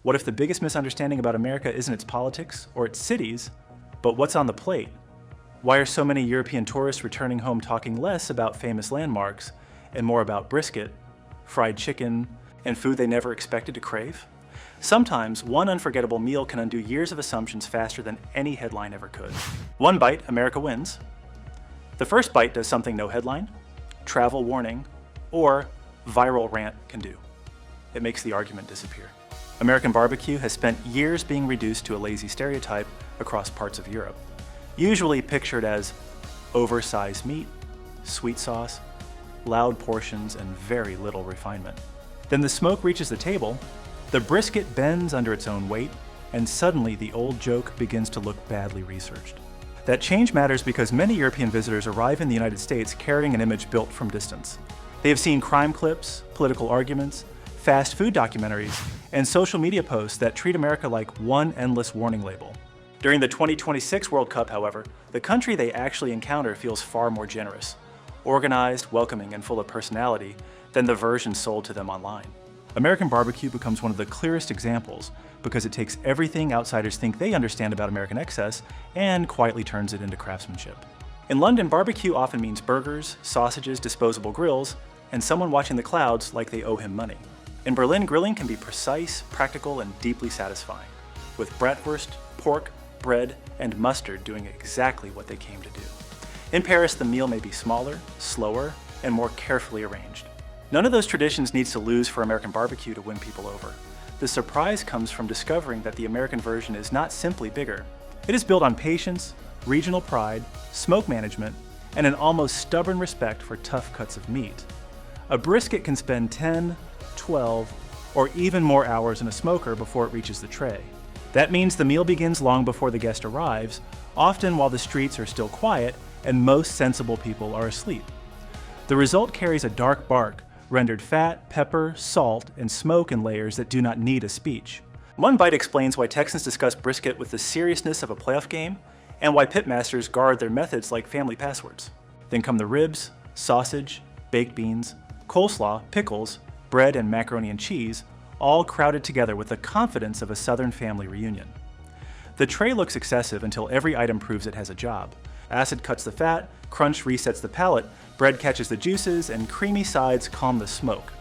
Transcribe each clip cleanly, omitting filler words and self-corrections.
What if the biggest misunderstanding about America isn't its politics or its cities, but what's on the plate? Why are so many European tourists returning home talking less about famous landmarks and more about brisket, fried chicken, and food they never expected to crave? Sometimes, one unforgettable meal can undo years of assumptions faster than any headline ever could. One bite, America wins. The first bite does something no headline, travel warning, or viral rant can do. It makes the argument disappear. American barbecue has spent years being reduced to a lazy stereotype across parts of Europe, usually pictured as oversized meat, sweet sauce, loud portions, and very little refinement. Then the smoke reaches the table, the brisket bends under its own weight, and suddenly the old joke begins to look badly researched. That change matters because many European visitors arrive in the United States carrying an image built from distance. They have seen crime clips, political arguments, fast food documentaries, and social media posts that treat America like one endless warning label. During the 2026 World Cup, however, the country they actually encounter feels far more generous, organized, welcoming, and full of personality than the version sold to them online. American barbecue becomes one of the clearest examples because it takes everything outsiders think they understand about American excess and quietly turns it into craftsmanship. In London, barbecue often means burgers, sausages, disposable grills, and someone watching the clouds like they owe him money. In Berlin, grilling can be precise, practical, and deeply satisfying, with bratwurst, pork, bread, and mustard doing exactly what they came to do. In Paris, the meal may be smaller, slower, and more carefully arranged. None of those traditions needs to lose for American barbecue to win people over. The surprise comes from discovering that the American version is not simply bigger. It is built on patience, regional pride, smoke management, and an almost stubborn respect for tough cuts of meat. A brisket can spend 10, 12, or even more hours in a smoker before it reaches the tray. That means the meal begins long before the guest arrives, often while the streets are still quiet and most sensible people are asleep. The result carries a dark bark, rendered fat, pepper, salt, and smoke in layers that do not need a speech. One bite explains why Texans discuss brisket with the seriousness of a playoff game, and why pitmasters guard their methods like family passwords. Then come the ribs, sausage, baked beans, coleslaw, pickles, bread, and macaroni and cheese, all crowded together with the confidence of a Southern family reunion. The tray looks excessive until every item proves it has a job. Acid cuts the fat, crunch resets the palate, bread catches the juices, and creamy sides calm the smoke.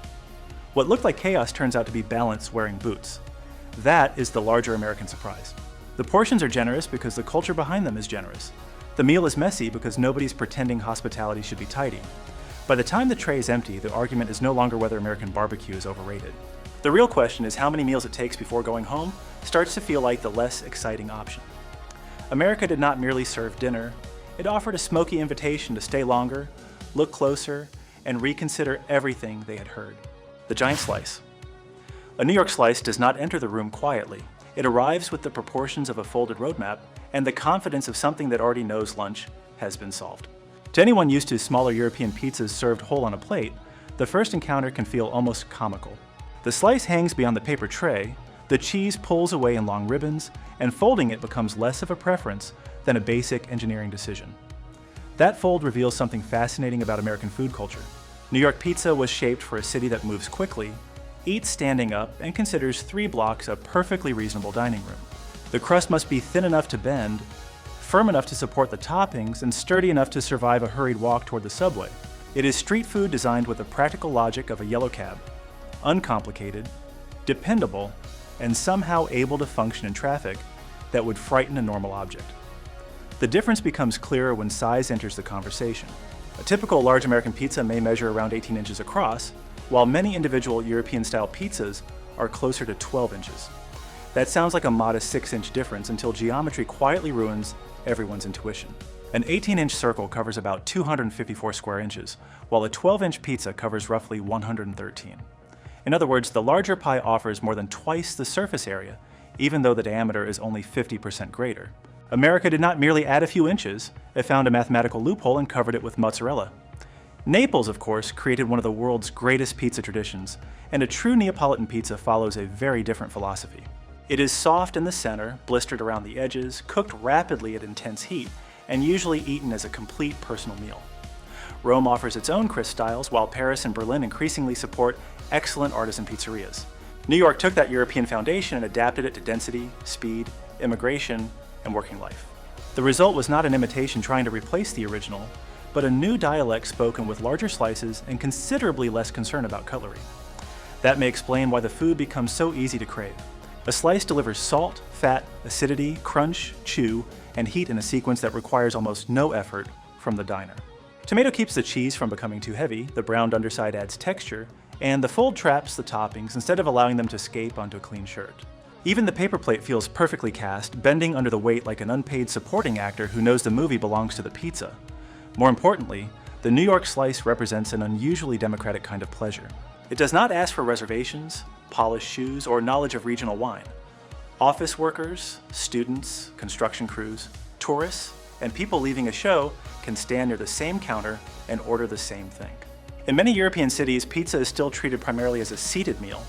What looked like chaos turns out to be balance wearing boots. That is the larger American surprise. The portions are generous because the culture behind them is generous. The meal is messy because nobody's pretending hospitality should be tidy. By the time the tray is empty, the argument is no longer whether American barbecue is overrated. The real question is how many meals it takes before going home starts to feel like the less exciting option. America did not merely serve dinner, it offered a smoky invitation to stay longer, look closer, and reconsider everything they had heard. The giant slice. A New York slice does not enter the room quietly. It arrives with the proportions of a folded roadmap and the confidence of something that already knows lunch has been solved. To anyone used to smaller European pizzas served whole on a plate, the first encounter can feel almost comical. The slice hangs beyond the paper tray, the cheese pulls away in long ribbons, and folding it becomes less of a preference than a basic engineering decision. That fold reveals something fascinating about American food culture. New York pizza was shaped for a city that moves quickly, eats standing up, and considers 3 blocks a perfectly reasonable dining room. The crust must be thin enough to bend, firm enough to support the toppings, and sturdy enough to survive a hurried walk toward the subway. It is street food designed with the practical logic of a yellow cab, uncomplicated, dependable, and somehow able to function in traffic that would frighten a normal object. The difference becomes clearer when size enters the conversation. A typical large American pizza may measure around 18 inches across, while many individual European-style pizzas are closer to 12 inches. That sounds like a modest 6-inch difference until geometry quietly ruins everyone's intuition. An 18-inch circle covers about 254 square inches, while a 12-inch pizza covers roughly 113. In other words, the larger pie offers more than twice the surface area, even though the diameter is only 50% greater. America did not merely add a few inches, it found a mathematical loophole and covered it with mozzarella. Naples, of course, created one of the world's greatest pizza traditions, and a true Neapolitan pizza follows a very different philosophy. It is soft in the center, blistered around the edges, cooked rapidly at intense heat, and usually eaten as a complete personal meal. Rome offers its own crisp styles, while Paris and Berlin increasingly support excellent artisan pizzerias. New York took that European foundation and adapted it to density, speed, immigration, and working life. The result was not an imitation trying to replace the original, but a new dialect spoken with larger slices and considerably less concern about cutlery. That may explain why the food becomes so easy to crave. A slice delivers salt, fat, acidity, crunch, chew, and heat in a sequence that requires almost no effort from the diner. Tomato keeps the cheese from becoming too heavy, the browned underside adds texture, and the fold traps the toppings instead of allowing them to escape onto a clean shirt. Even the paper plate feels perfectly cast, bending under the weight like an unpaid supporting actor who knows the movie belongs to the pizza. More importantly, the New York slice represents an unusually democratic kind of pleasure. It does not ask for reservations, polished shoes, or knowledge of regional wine. Office workers, students, construction crews, tourists, and people leaving a show can stand near the same counter and order the same thing. In many European cities, pizza is still treated primarily as a seated meal.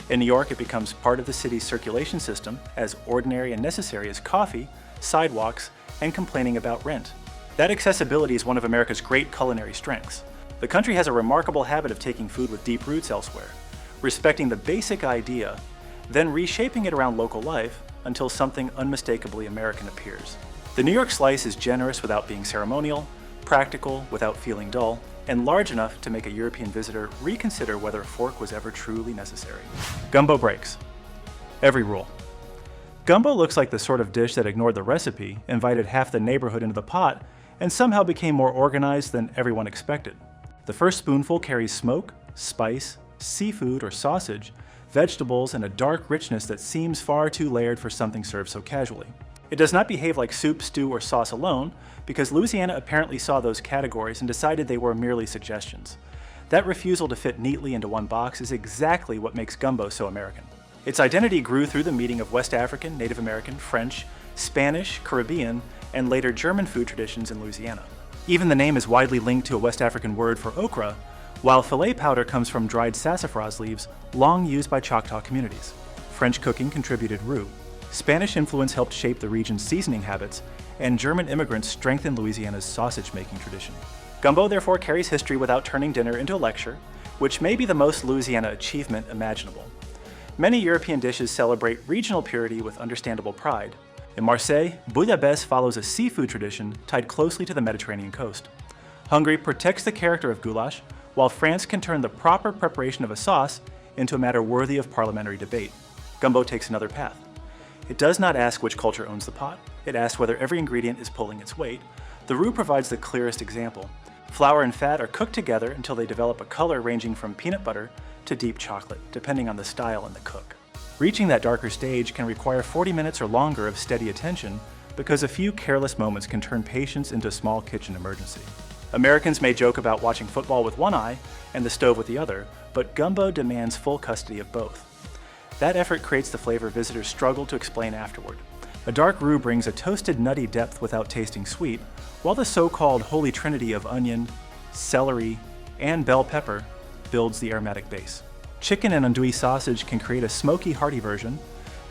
In New York, it becomes part of the city's circulation system, as ordinary and necessary as coffee, sidewalks, and complaining about rent. That accessibility is one of America's great culinary strengths. The country has a remarkable habit of taking food with deep roots elsewhere, respecting the basic idea, then reshaping it around local life until something unmistakably American appears. The New York slice is generous without being ceremonial, practical without feeling dull, and large enough to make a European visitor reconsider whether a fork was ever truly necessary. Gumbo breaks every rule. Gumbo looks like the sort of dish that ignored the recipe, invited half the neighborhood into the pot, and somehow became more organized than everyone expected. The first spoonful carries smoke, spice, seafood or sausage, vegetables, and a dark richness that seems far too layered for something served so casually. It does not behave like soup, stew, or sauce alone, because Louisiana apparently saw those categories and decided they were merely suggestions. That refusal to fit neatly into one box is exactly what makes gumbo so American. Its identity grew through the meeting of West African, Native American, French, Spanish, Caribbean, and later German food traditions in Louisiana. Even the name is widely linked to a West African word for okra, while filet powder comes from dried sassafras leaves long used by Choctaw communities. French cooking contributed roux. Spanish influence helped shape the region's seasoning habits, and German immigrants strengthened Louisiana's sausage-making tradition. Gumbo therefore carries history without turning dinner into a lecture, which may be the most Louisiana achievement imaginable. Many European dishes celebrate regional purity with understandable pride. In Marseille, bouillabaisse follows a seafood tradition tied closely to the Mediterranean coast. Hungary protects the character of goulash, while France can turn the proper preparation of a sauce into a matter worthy of parliamentary debate. Gumbo takes another path. It does not ask which culture owns the pot. It asks whether every ingredient is pulling its weight. The roux provides the clearest example. Flour and fat are cooked together until they develop a color ranging from peanut butter to deep chocolate, depending on the style and the cook. Reaching that darker stage can require 40 minutes or longer of steady attention because a few careless moments can turn patience into a small kitchen emergency. Americans may joke about watching football with one eye and the stove with the other, but gumbo demands full custody of both. That effort creates the flavor visitors struggle to explain afterward. A dark roux brings a toasted nutty depth without tasting sweet, while the so-called holy trinity of onion, celery, and bell pepper builds the aromatic base. Chicken and andouille sausage can create a smoky, hearty version.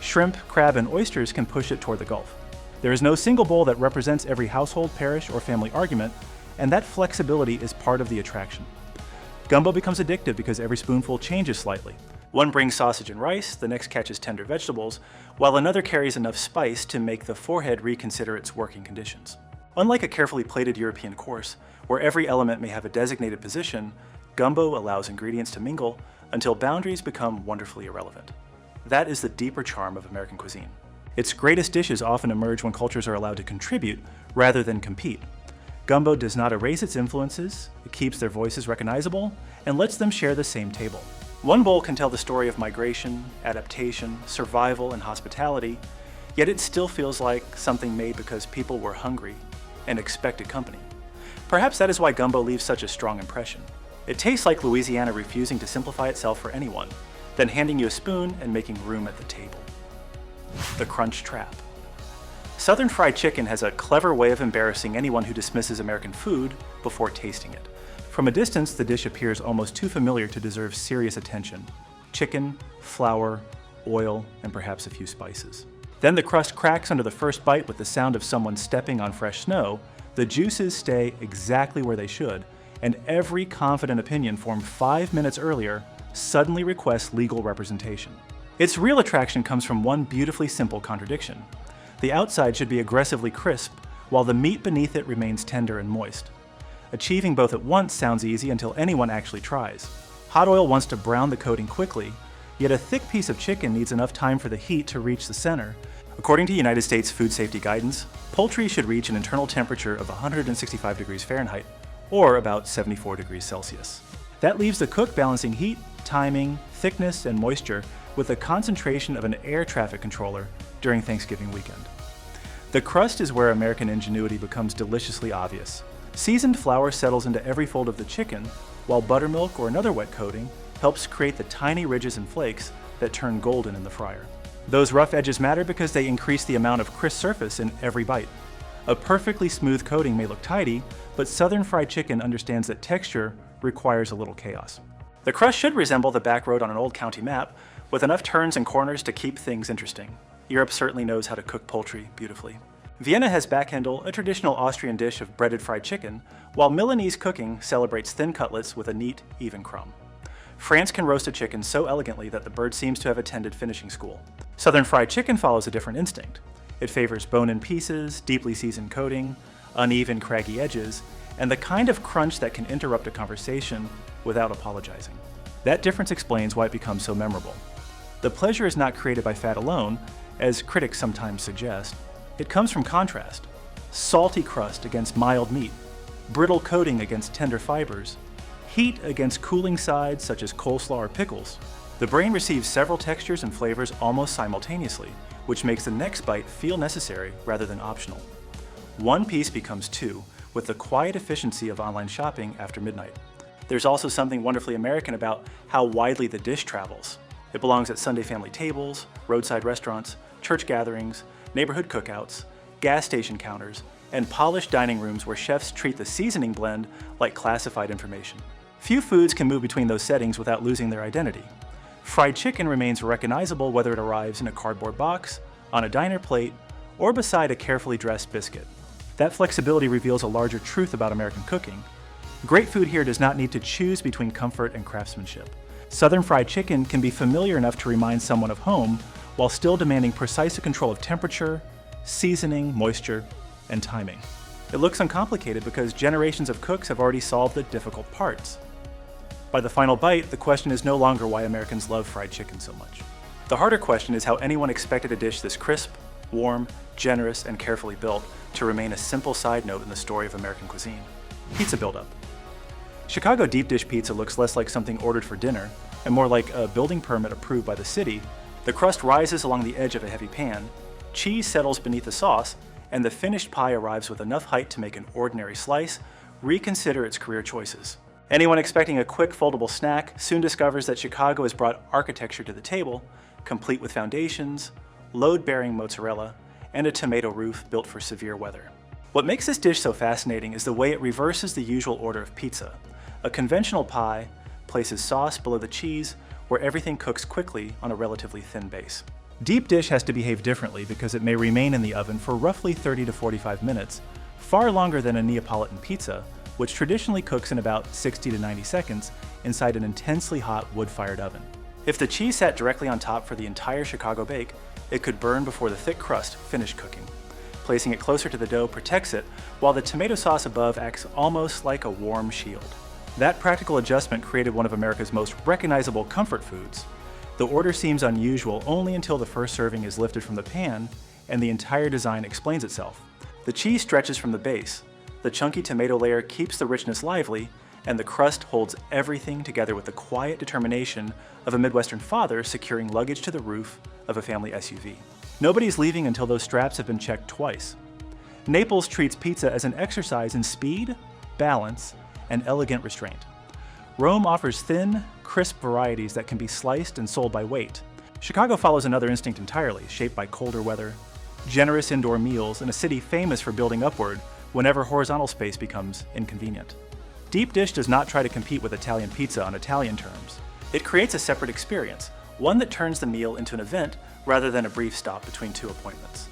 Shrimp, crab, and oysters can push it toward the Gulf. There is no single bowl that represents every household, parish, or family argument, and that flexibility is part of the attraction. Gumbo becomes addictive because every spoonful changes slightly. One brings sausage and rice, the next catches tender vegetables, while another carries enough spice to make the forehead reconsider its working conditions. Unlike a carefully plated European course, where every element may have a designated position, gumbo allows ingredients to mingle until boundaries become wonderfully irrelevant. That is the deeper charm of American cuisine. Its greatest dishes often emerge when cultures are allowed to contribute rather than compete. Gumbo does not erase its influences, it keeps their voices recognizable, and lets them share the same table. One bowl can tell the story of migration, adaptation, survival, and hospitality, yet it still feels like something made because people were hungry and expected company. Perhaps that is why gumbo leaves such a strong impression. It tastes like Louisiana refusing to simplify itself for anyone, then handing you a spoon and making room at the table. The crunch trap. Southern fried chicken has a clever way of embarrassing anyone who dismisses American food before tasting it. From a distance, the dish appears almost too familiar to deserve serious attention. Chicken, flour, oil, and perhaps a few spices. Then the crust cracks under the first bite with the sound of someone stepping on fresh snow. The juices stay exactly where they should, and every confident opinion formed 5 minutes earlier suddenly requests legal representation. Its real attraction comes from one beautifully simple contradiction. The outside should be aggressively crisp, while the meat beneath it remains tender and moist. Achieving both at once sounds easy until anyone actually tries. Hot oil wants to brown the coating quickly, yet a thick piece of chicken needs enough time for the heat to reach the center. According to United States food safety guidance, poultry should reach an internal temperature of 165 degrees Fahrenheit, or about 74 degrees Celsius. That leaves the cook balancing heat, timing, thickness, and moisture with the concentration of an air traffic controller during Thanksgiving weekend. The crust is where American ingenuity becomes deliciously obvious. Seasoned flour settles into every fold of the chicken, while buttermilk or another wet coating helps create the tiny ridges and flakes that turn golden in the fryer. Those rough edges matter because they increase the amount of crisp surface in every bite. A perfectly smooth coating may look tidy, but Southern fried chicken understands that texture requires a little chaos. The crust should resemble the back road on an old county map, with enough turns and corners to keep things interesting. Europe certainly knows how to cook poultry beautifully. Vienna has Backhandel, a traditional Austrian dish of breaded fried chicken, while Milanese cooking celebrates thin cutlets with a neat, even crumb. France can roast a chicken so elegantly that the bird seems to have attended finishing school. Southern fried chicken follows a different instinct. It favors bone-in pieces, deeply seasoned coating, uneven, craggy edges, and the kind of crunch that can interrupt a conversation without apologizing. That difference explains why it becomes so memorable. The pleasure is not created by fat alone, as critics sometimes suggest. It comes from contrast. Salty crust against mild meat, brittle coating against tender fibers, heat against cooling sides such as coleslaw or pickles. The brain receives several textures and flavors almost simultaneously, which makes the next bite feel necessary rather than optional. One piece becomes two, with the quiet efficiency of online shopping after midnight. There's also something wonderfully American about how widely the dish travels. It belongs at Sunday family tables, roadside restaurants, church gatherings, neighborhood cookouts, gas station counters, and polished dining rooms where chefs treat the seasoning blend like classified information. Few foods can move between those settings without losing their identity. Fried chicken remains recognizable whether it arrives in a cardboard box, on a diner plate, or beside a carefully dressed biscuit. That flexibility reveals a larger truth about American cooking. Great food here does not need to choose between comfort and craftsmanship. Southern fried chicken can be familiar enough to remind someone of home while still demanding precise control of temperature, seasoning, moisture, and timing. It looks uncomplicated because generations of cooks have already solved the difficult parts. By the final bite, the question is no longer why Americans love fried chicken so much. The harder question is how anyone expected a dish this crisp, warm, generous, and carefully built to remain a simple side note in the story of American cuisine. Pizza buildup. Chicago deep dish pizza looks less like something ordered for dinner and more like a building permit approved by the city. The crust rises along the edge of a heavy pan, cheese settles beneath the sauce, and the finished pie arrives with enough height to make an ordinary slice reconsider its career choices. Anyone expecting a quick foldable snack soon discovers that Chicago has brought architecture to the table, complete with foundations, load-bearing mozzarella, and a tomato roof built for severe weather. What makes this dish so fascinating is the way it reverses the usual order of pizza. A conventional pie places sauce below the cheese where everything cooks quickly on a relatively thin base. Deep dish has to behave differently because it may remain in the oven for roughly 30 to 45 minutes, far longer than a Neapolitan pizza, which traditionally cooks in about 60 to 90 seconds inside an intensely hot wood-fired oven. If the cheese sat directly on top for the entire Chicago bake, it could burn before the thick crust finished cooking. Placing it closer to the dough protects it, while the tomato sauce above acts almost like a warm shield. That practical adjustment created one of America's most recognizable comfort foods. The order seems unusual only until the first serving is lifted from the pan and the entire design explains itself. The cheese stretches from the base, the chunky tomato layer keeps the richness lively, and the crust holds everything together with the quiet determination of a Midwestern father securing luggage to the roof of a family SUV. Nobody's leaving until those straps have been checked twice. Naples treats pizza as an exercise in speed, balance, and elegant restraint. Rome offers thin, crisp varieties that can be sliced and sold by weight. Chicago follows another instinct entirely, shaped by colder weather, generous indoor meals, and a city famous for building upward whenever horizontal space becomes inconvenient. Deep dish does not try to compete with Italian pizza on Italian terms. It creates a separate experience, one that turns the meal into an event rather than a brief stop between two appointments.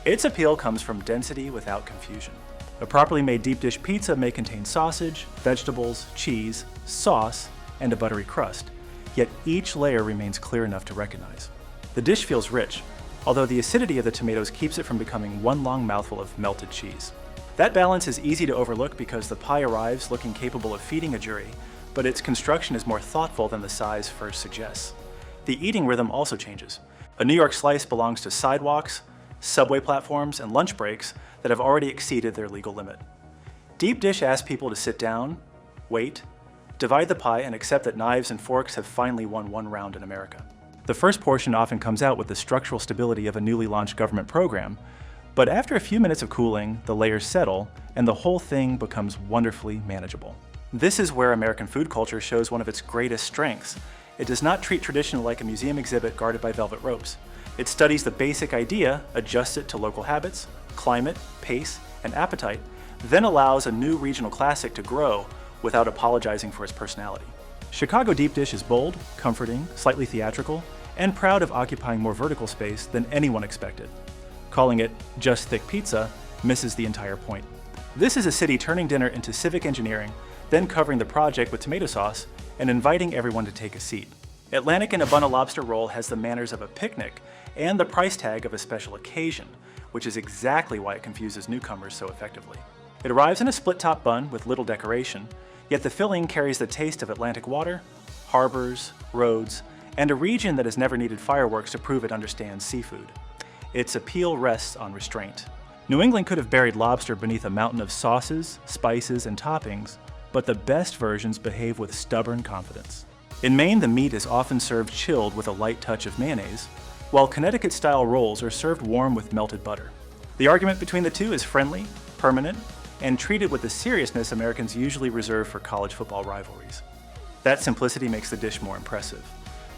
Its appeal comes from density without confusion. A properly made deep dish pizza may contain sausage, vegetables, cheese, sauce, and a buttery crust, yet each layer remains clear enough to recognize. The dish feels rich, although the acidity of the tomatoes keeps it from becoming one long mouthful of melted cheese. That balance is easy to overlook because the pie arrives looking capable of feeding a jury, but its construction is more thoughtful than the size first suggests. The eating rhythm also changes. A New York slice belongs to sidewalks, subway platforms, and lunch breaks that have already exceeded their legal limit. Deep dish asks people to sit down, wait, divide the pie, and accept that knives and forks have finally won one round in America. The first portion often comes out with the structural stability of a newly launched government program, but after a few minutes of cooling, the layers settle, and the whole thing becomes wonderfully manageable. This is where American food culture shows one of its greatest strengths. It does not treat tradition like a museum exhibit guarded by velvet ropes. It studies the basic idea, adjusts it to local habits, climate, pace, and appetite, then allows a new regional classic to grow without apologizing for its personality. Chicago deep dish is bold, comforting, slightly theatrical, and proud of occupying more vertical space than anyone expected. Calling it just thick pizza misses the entire point. This is a city turning dinner into civic engineering, then covering the project with tomato sauce and inviting everyone to take a seat. Atlantic in a bun of lobster roll has the manners of a picnic and the price tag of a special occasion, which is exactly why it confuses newcomers so effectively. It arrives in a split-top bun with little decoration, yet the filling carries the taste of Atlantic water, harbors, roads, and a region that has never needed fireworks to prove it understands seafood. Its appeal rests on restraint. New England could have buried lobster beneath a mountain of sauces, spices, and toppings, but the best versions behave with stubborn confidence. In Maine, the meat is often served chilled with a light touch of mayonnaise, while Connecticut-style rolls are served warm with melted butter. The argument between the two is friendly, permanent, and treated with the seriousness Americans usually reserve for college football rivalries. That simplicity makes the dish more impressive,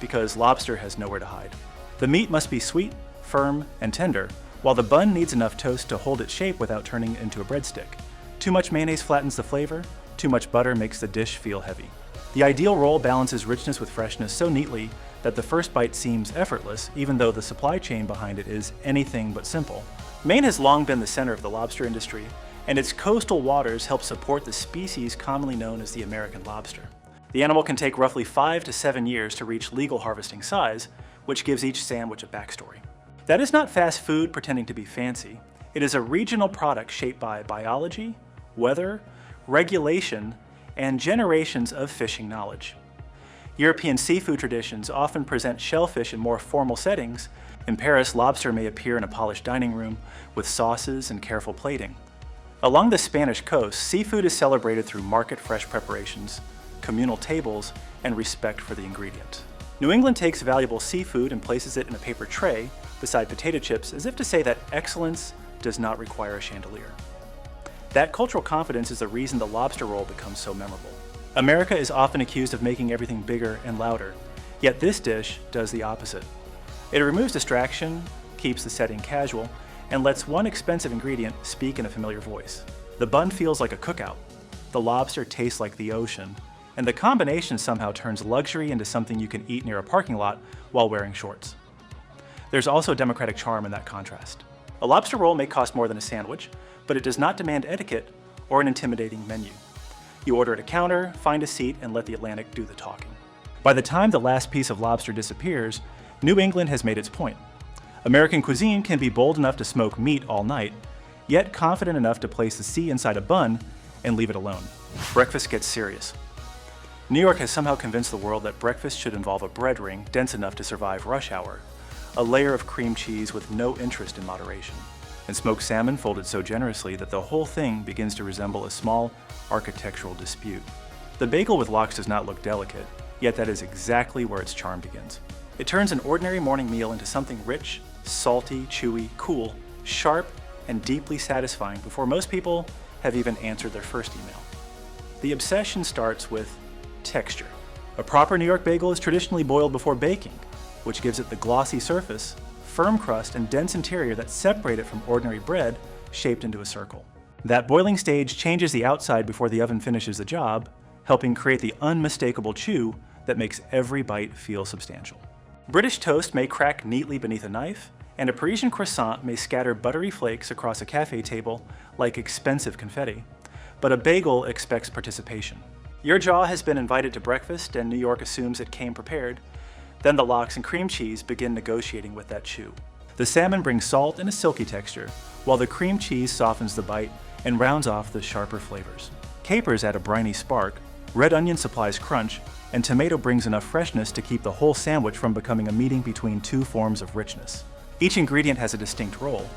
because lobster has nowhere to hide. The meat must be sweet, firm, and tender, while the bun needs enough toast to hold its shape without turning it into a breadstick. Too much mayonnaise flattens the flavor, too much butter makes the dish feel heavy. The ideal roll balances richness with freshness so neatly that the first bite seems effortless, even though the supply chain behind it is anything but simple. Maine has long been the center of the lobster industry, and its coastal waters help support the species commonly known as the American lobster. The animal can take roughly 5 to 7 years to reach legal harvesting size, which gives each sandwich a backstory. That is not fast food pretending to be fancy. It is a regional product shaped by biology, weather, regulation, and generations of fishing knowledge. European seafood traditions often present shellfish in more formal settings. In Paris, lobster may appear in a polished dining room with sauces and careful plating. Along the Spanish coast, seafood is celebrated through market-fresh preparations, communal tables, and respect for the ingredient. New England takes valuable seafood and places it in a paper tray beside potato chips as if to say that excellence does not require a chandelier. That cultural confidence is the reason the lobster roll becomes so memorable. America is often accused of making everything bigger and louder, yet this dish does the opposite. It removes distraction, keeps the setting casual, and lets one expensive ingredient speak in a familiar voice. The bun feels like a cookout, the lobster tastes like the ocean, and the combination somehow turns luxury into something you can eat near a parking lot while wearing shorts. There's also democratic charm in that contrast. A lobster roll may cost more than a sandwich, but it does not demand etiquette or an intimidating menu. You order at a counter, find a seat, and let the Atlantic do the talking. By the time the last piece of lobster disappears, New England has made its point. American cuisine can be bold enough to smoke meat all night, yet confident enough to place the C inside a bun and leave it alone. Breakfast gets serious. New York has somehow convinced the world that breakfast should involve a bread ring dense enough to survive rush hour, a layer of cream cheese with no interest in moderation, and smoked salmon folded so generously that the whole thing begins to resemble a small architectural dispute. The bagel with lox does not look delicate, yet that is exactly where its charm begins. It turns an ordinary morning meal into something rich, salty, chewy, cool, sharp, and deeply satisfying before most people have even answered their first email. The obsession starts with texture. A proper New York bagel is traditionally boiled before baking, which gives it the glossy surface, firm crust, and dense interior that separate it from ordinary bread shaped into a circle. That boiling stage changes the outside before the oven finishes the job, helping create the unmistakable chew that makes every bite feel substantial. British toast may crack neatly beneath a knife, and a Parisian croissant may scatter buttery flakes across a cafe table like expensive confetti, but a bagel expects participation. Your jaw has been invited to breakfast, and New York assumes it came prepared, Then the lox and cream cheese begin negotiating with that chew. The salmon brings salt and a silky texture, while the cream cheese softens the bite and rounds off the sharper flavors. Capers add a briny spark, red onion supplies crunch, and tomato brings enough freshness to keep the whole sandwich from becoming a meeting between two forms of richness. Each ingredient has a distinct role,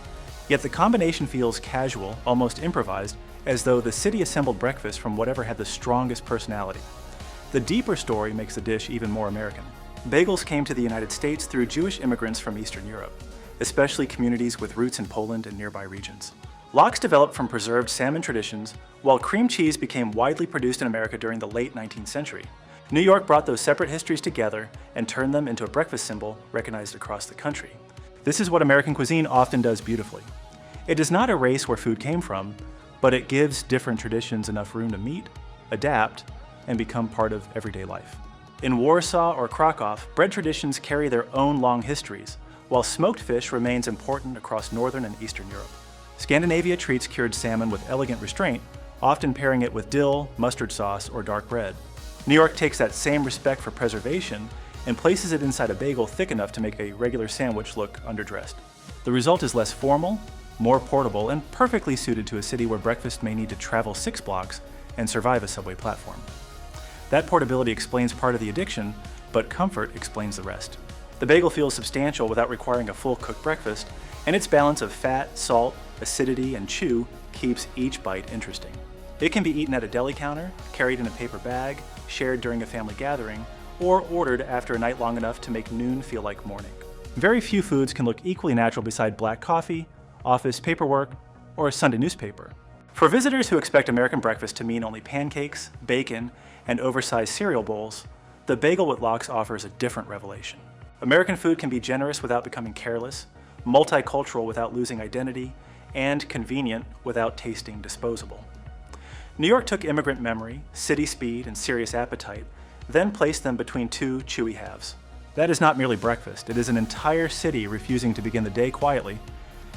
yet the combination feels casual, almost improvised, as though the city assembled breakfast from whatever had the strongest personality. The deeper story makes the dish even more American. Bagels came to the United States through Jewish immigrants from Eastern Europe, especially communities with roots in Poland and nearby regions. Lox developed from preserved salmon traditions, while cream cheese became widely produced in America during the late 19th century. New York brought those separate histories together and turned them into a breakfast symbol recognized across the country. This is what American cuisine often does beautifully. It does not erase where food came from, but it gives different traditions enough room to meet, adapt, and become part of everyday life. In Warsaw or Krakow, bread traditions carry their own long histories, while smoked fish remains important across Northern and Eastern Europe. Scandinavia treats cured salmon with elegant restraint, often pairing it with dill, mustard sauce, or dark bread. New York takes that same respect for preservation and places it inside a bagel thick enough to make a regular sandwich look underdressed. The result is less formal, more portable, and perfectly suited to a city where breakfast may need to travel 6 blocks and survive a subway platform. That portability explains part of the addiction, but comfort explains the rest. The bagel feels substantial without requiring a full cooked breakfast, and its balance of fat, salt, acidity, and chew keeps each bite interesting. It can be eaten at a deli counter, carried in a paper bag, shared during a family gathering, or ordered after a night long enough to make noon feel like morning. Very few foods can look equally natural beside black coffee, office paperwork, or a Sunday newspaper. For visitors who expect American breakfast to mean only pancakes, bacon, and oversized cereal bowls, the bagel with lox offers a different revelation. American food can be generous without becoming careless, multicultural without losing identity, and convenient without tasting disposable. New York took immigrant memory, city speed, and serious appetite, then placed them between two chewy halves. That is not merely breakfast, it is an entire city refusing to begin the day quietly.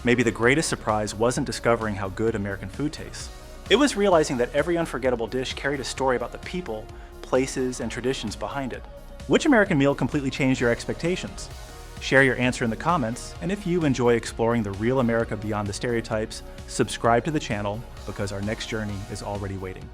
Maybe the greatest surprise wasn't discovering how good American food tastes. It was realizing that every unforgettable dish carried a story about the people, places, and traditions behind it. Which American meal completely changed your expectations? Share your answer in the comments, and if you enjoy exploring the real America beyond the stereotypes, subscribe to the channel because our next journey is already waiting.